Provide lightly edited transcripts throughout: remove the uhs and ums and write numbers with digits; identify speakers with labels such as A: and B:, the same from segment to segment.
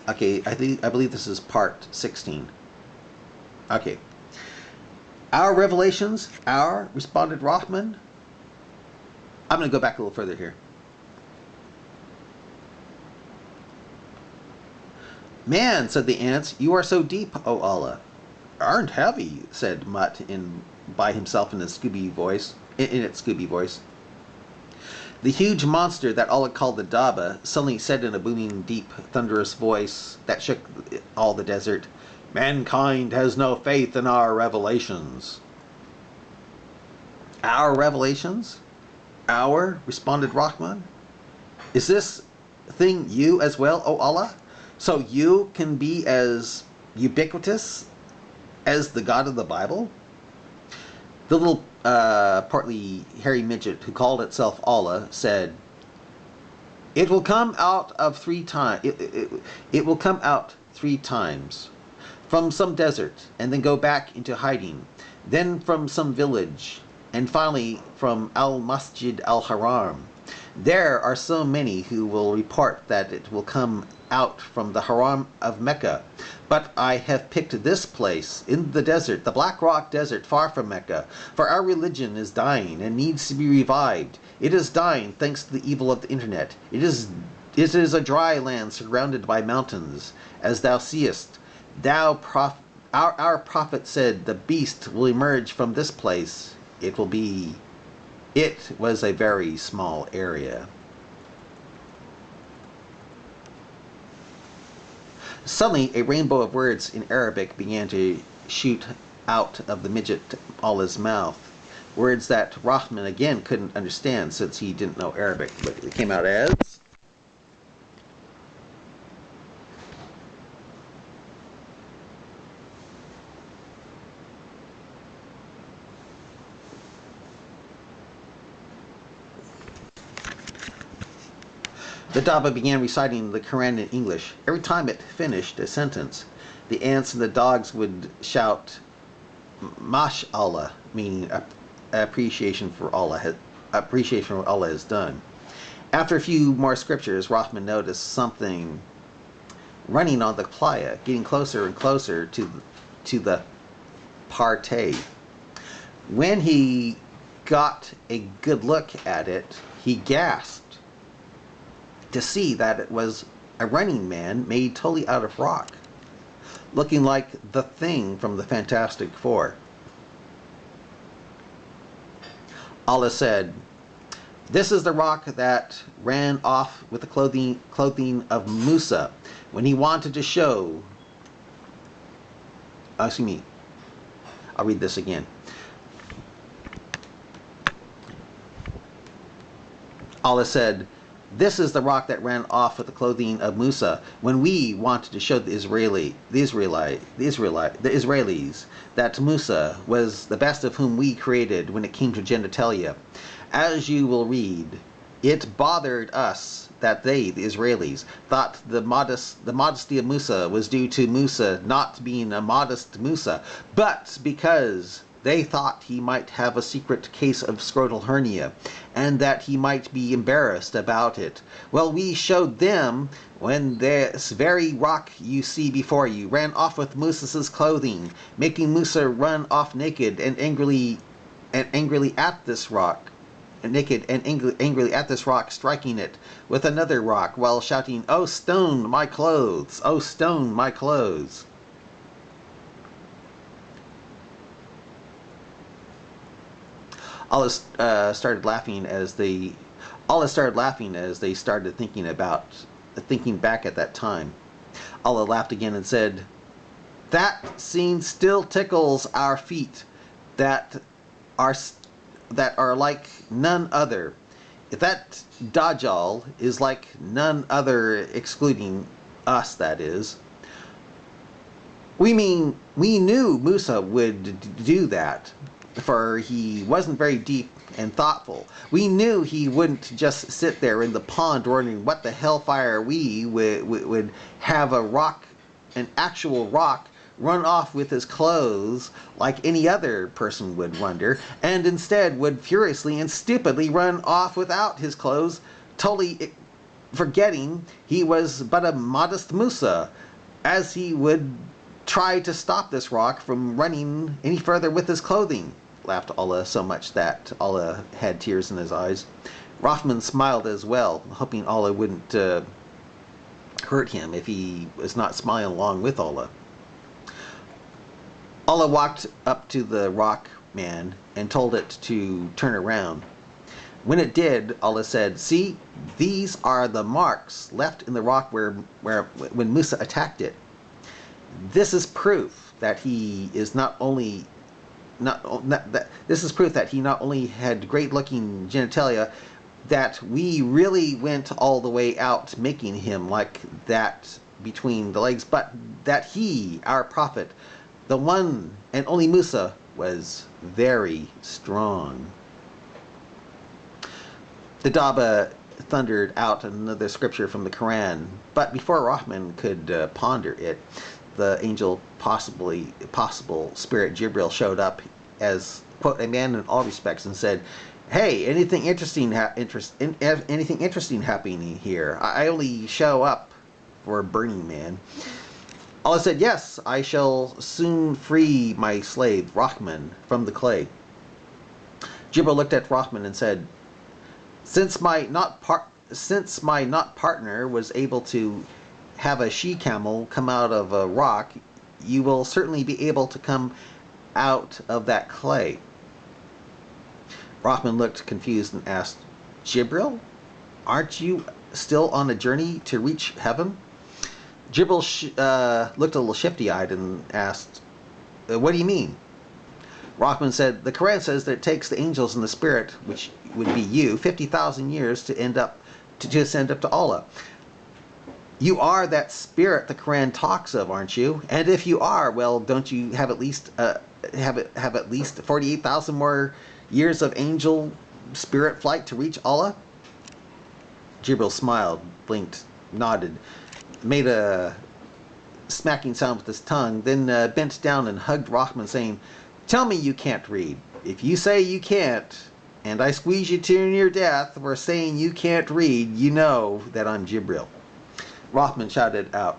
A: Okay, I believe this is part 16. Okay. Our revelations? Our? Responded Rothman. I'm going to go back a little further here. Man, said the ants, you are so deep, O Allah. Aren't heavy, said Mutt by himself in its Scooby voice. The huge monster that Allah called the Daba suddenly said in a booming, deep, thunderous voice that shook all the desert, mankind has no faith in our revelations. Our revelations? Our? Responded Rahman. Is this thing you as well, O Allah? So you can be as ubiquitous as the God of the Bible? The little partly hairy midget who called itself Allah said, it will come out of 3 times. It will come out 3 times from some desert and then go back into hiding, then from some village, and finally from Al-Masjid Al-Haram. There are so many who will report that it will come out from the Haram of Mecca. But I have picked this place in the desert, the Black Rock Desert, far from Mecca, for our religion is dying and needs to be revived. It is dying thanks to the evil of the internet. It is a dry land surrounded by mountains, as thou seest. Our prophet said the beast will emerge from this place. It was a very small area. Suddenly, a rainbow of words in Arabic began to shoot out of the midget Allah's mouth. Words that Rahman again couldn't understand since he didn't know Arabic, but it came out as... The Daba began reciting the Quran in English. Every time it finished a sentence, the ants and the dogs would shout, Mashallah, meaning appreciation for what Allah has done. After a few more scriptures, Rahman noticed something running on the playa, getting closer and closer to the partay. When he got a good look at it, he gasped to see that it was a running man made totally out of rock, looking like the Thing from the Fantastic Four. Allah said, this is the rock that ran off with the clothing of Musa when he wanted to show... excuse me. I'll read this again. Allah said, this is the rock that ran off with the clothing of Musa when we wanted to show the Israelis that Musa was the best of whom we created when it came to genitalia. As you will read, it bothered us that they, the Israelis, thought the modesty of Musa was due to Musa not being a modest Musa, but because they thought he might have a secret case of scrotal hernia, and that he might be embarrassed about it. Well, we showed them when this very rock you see before you ran off with Musa's clothing, making Musa run off naked and angrily at this rock, striking it with another rock while shouting, "Oh, stone my clothes! Oh, stone my clothes!" Allah started laughing as they started thinking back at that time. Allah laughed again and said, "That scene still tickles our feet, that are like none other. That Dajjal is like none other, excluding us, that is. We mean, we knew Musa would do that, for he wasn't very deep and thoughtful. We knew he wouldn't just sit there in the pond wondering what the hellfire we would have an actual rock, run off with his clothes like any other person would wonder, and instead would furiously and stupidly run off without his clothes, totally forgetting he was but a modest Musa, as he would try to stop this rock from running any further with his clothing, laughed Allah so much that Allah had tears in his eyes. Rahman smiled as well, hoping Allah wouldn't hurt him if he was not smiling along with Allah. Allah walked up to the rock man and told it to turn around. When it did, Allah said, "See, these are the marks left in the rock when Musa attacked it. This is proof that he is not only had great-looking genitalia, that we really went all the way out making him like that between the legs, but that he, our prophet, the one and only Musa, was very strong." The Daba thundered out another scripture from the Quran, but before Rahman could ponder it, the possible spirit Jibril showed up as, quote, a man in all respects, and said, "Hey, anything interesting happening here? I only show up for Burning Man." Allah said, "Yes, I shall soon free my slave Rahman from the clay." Jibril looked at Rahman and said, Since my not partner was able to have a she-camel come out of a rock, you will certainly be able to come out of that clay." Rahman looked confused and asked, "Jibril, aren't you still on a journey to reach heaven?" Jibril looked a little shifty-eyed and asked, "What do you mean?" Rahman said, "The Quran says that it takes the angels and the spirit, which would be you, 50,000 years to ascend up to Allah. You are that spirit the Quran talks of, aren't you? And if you are, well, don't you have at least 48,000 more years of angel spirit flight to reach Allah?" Jibril smiled, blinked, nodded, made a smacking sound with his tongue, then bent down and hugged Rahman, saying, "Tell me you can't read. If you say you can't, and I squeeze you to near death for saying you can't read, you know that I'm Jibril." Rahman shouted out,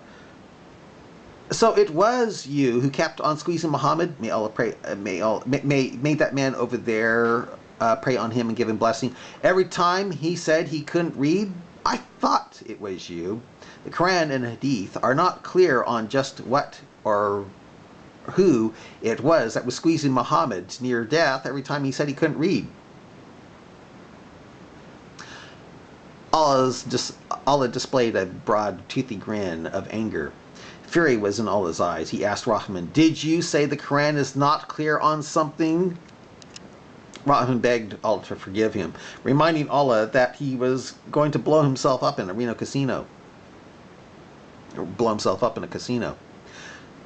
A: "So it was you who kept on squeezing Muhammad? May Allah pray, may that man over there pray on him and give him blessing. Every time he said he couldn't read, I thought it was you. The Quran and Hadith are not clear on just what or who it was that was squeezing Muhammad near death every time he said he couldn't read." Allah displayed a broad, toothy grin of anger. Fury was in Allah's eyes. He asked Rahman, "Did you say the Quran is not clear on something?" Rahman begged Allah to forgive him, reminding Allah that he was going to blow himself up in a casino.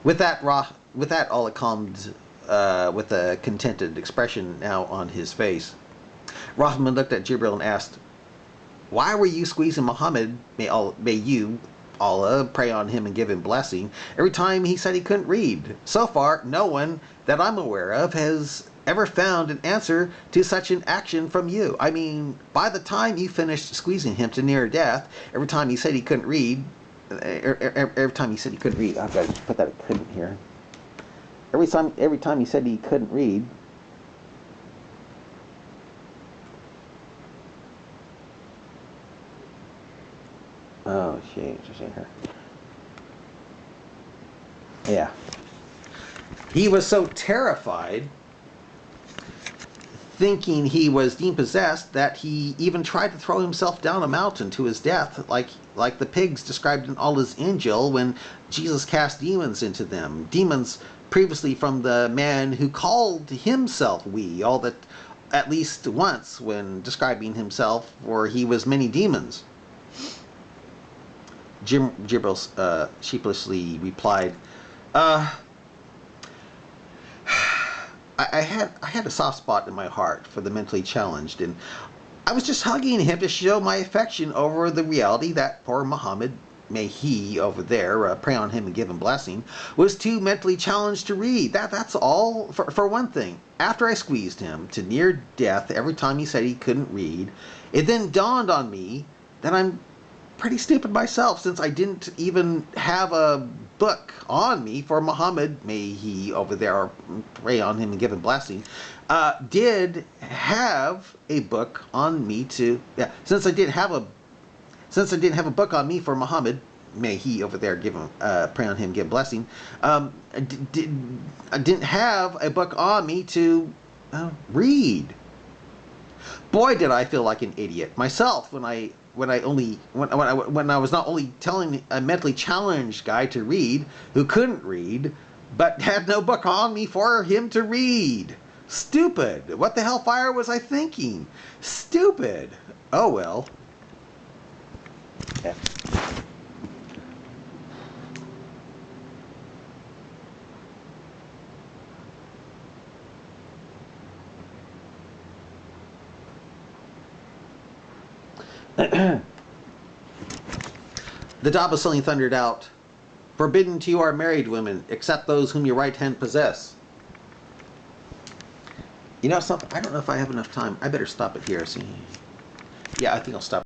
A: With that, Allah calmed with a contented expression now on his face. Rahman looked at Jibril and asked, "Why were you squeezing Muhammad, may you, Allah, pray on him and give him blessing, every time he said he couldn't read? So far, no one that I'm aware of has ever found an answer to such an action from you. I mean, by the time you finished squeezing him to near death, every time he said he couldn't read, I've got to put that couldn't here. Every time he said he couldn't read, oh shit, her. Yeah. He was so terrified, thinking he was demon possessed, that he even tried to throw himself down a mountain to his death, like the pigs described in Allah's Injil when Jesus cast demons into them. Demons previously from the man who called himself all that at least once when describing himself, for he was many demons. Jibril sheepishly replied, I had a soft spot in my heart for the mentally challenged, and I was just hugging him to show my affection over the reality that poor Muhammad, may he over there pray on him and give him blessing, was too mentally challenged to read. That's all. For one thing, after I squeezed him to near death every time he said he couldn't read, it then dawned on me that I'm pretty stupid myself, since I didn't even have a book on me for Muhammad, may he over there pray on him and give him blessing, did have a book on me to, yeah, since I didn't have a book on me for Muhammad, may he over there give him, pray on him, give him blessing, I didn't have a book on me to read. Boy, did I feel like an idiot myself when I was not only telling a mentally challenged guy to read who couldn't read, but had no book on me for him to read. Stupid. What the hellfire was I thinking? Stupid. Oh well. Yeah. The Daba suddenly thundered out, "Forbidden to you are married women, except those whom your right hand possess." You know something? I don't know if I have enough time. I better stop it here. See? Yeah, I think I'll stop.